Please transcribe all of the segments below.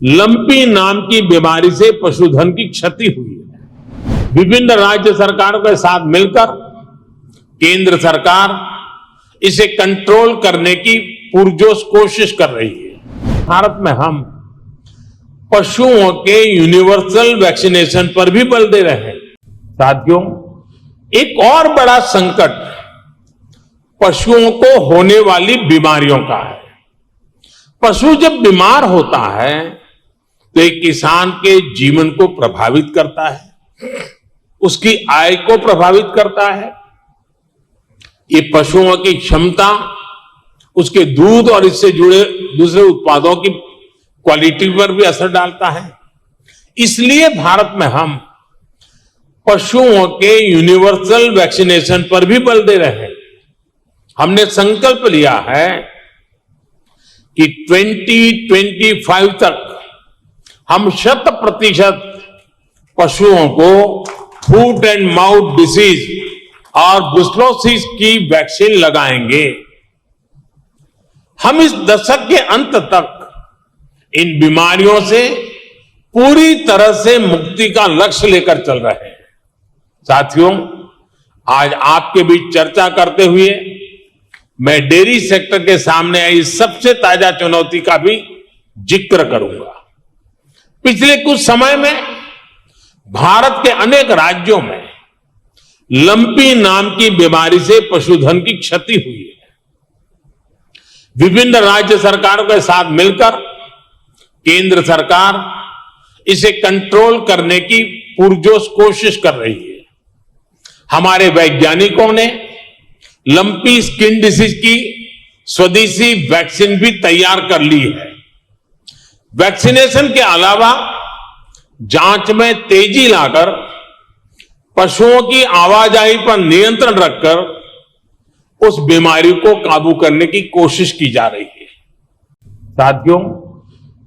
Lumpy नाम की बीमारी से पशुधन की क्षति हुई है। विभिन्न राज्य सरकारों के साथ मिलकर केंद्र सरकार इसे कंट्रोल करने की पुरजोश कोशिश कर रही है। भारत में हम पशुओं के यूनिवर्सल वैक्सीनेशन पर भी बल दे रहे हैं। साथियों, एक और बड़ा संकट पशुओं को होने वाली बीमारियों का है। पशु जब बीमार होता है तो एक किसान के जीवन को प्रभावित करता है, उसकी आय को प्रभावित करता है। ये पशुओं की क्षमता, उसके दूध और इससे जुड़े दूसरे उत्पादों की क्वालिटी पर भी असर डालता है। इसलिए भारत में हम पशुओं के यूनिवर्सल वैक्सीनेशन पर भी बल दे रहे हैं। हमने संकल्प लिया है कि 2025 तक हम 100% पशुओं को फूट एंड माउथ डिसीज और ब्रुसेलोसिस की वैक्सीन लगाएंगे। हम इस दशक के अंत तक इन बीमारियों से पूरी तरह से मुक्ति का लक्ष्य लेकर चल रहे हैं। साथियों, आज आपके बीच चर्चा करते हुए मैं डेयरी सेक्टर के सामने आई सबसे ताजा चुनौती का भी जिक्र करूंगा। पिछले कुछ समय में भारत के अनेक राज्यों में लंपी नाम की बीमारी से पशुधन की क्षति हुई है। विभिन्न राज्य सरकारों के साथ मिलकर केंद्र सरकार इसे कंट्रोल करने की पुरजोश कोशिश कर रही है। हमारे वैज्ञानिकों ने लंपी स्किन डिसीज की स्वदेशी वैक्सीन भी तैयार कर ली है। वैक्सीनेशन के अलावा जांच में तेजी लाकर पशुओं की आवाजाही पर नियंत्रण रखकर उस बीमारी को काबू करने की कोशिश की जा रही है। साथियों,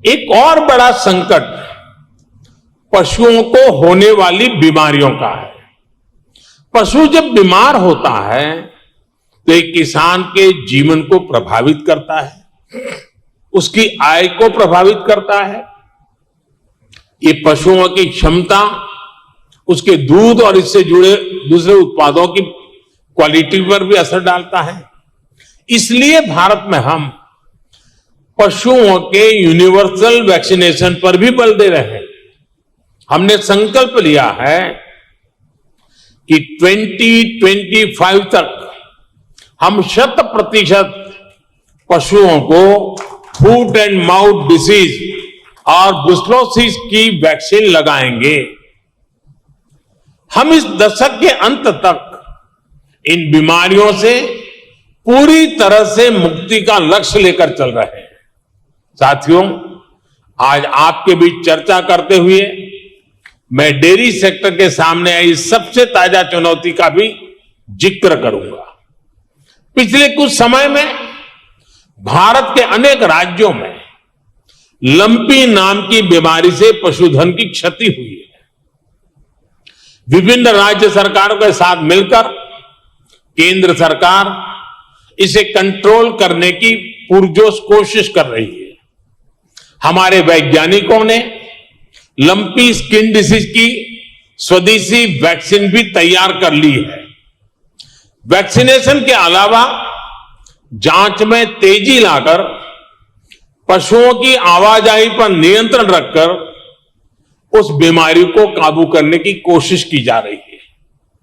एक और बड़ा संकट पशुओं को होने वाली बीमारियों का है। पशु जब बीमार होता है तो एक किसान के जीवन को प्रभावित करता है, उसकी आय को प्रभावित करता है। ये पशुओं की क्षमता, उसके दूध और इससे जुड़े दूसरे उत्पादों की क्वालिटी पर भी असर डालता है। इसलिए भारत में हम पशुओं के यूनिवर्सल वैक्सीनेशन पर भी बल दे रहे हैं। हमने संकल्प लिया है कि 2025 तक हम 100% पशुओं को फूट एंड माउथ डिसीज और ब्रुसेलोसिस की वैक्सीन लगाएंगे। हम इस दशक के अंत तक इन बीमारियों से पूरी तरह से मुक्ति का लक्ष्य लेकर चल रहे हैं। साथियों, आज आपके बीच चर्चा करते हुए मैं डेयरी सेक्टर के सामने आई सबसे ताजा चुनौती का भी जिक्र करूंगा। पिछले कुछ समय में भारत के अनेक राज्यों में लंपी नाम की बीमारी से पशुधन की क्षति हुई है। विभिन्न राज्य सरकारों के साथ मिलकर केंद्र सरकार इसे कंट्रोल करने की पुरजोश कोशिश कर रही है। हमारे वैज्ञानिकों ने लंपी स्किन डिसीज की स्वदेशी वैक्सीन भी तैयार कर ली है। वैक्सीनेशन के अलावा जांच में तेजी लाकर पशुओं की आवाजाही पर नियंत्रण रखकर उस बीमारी को काबू करने की कोशिश की जा रही है।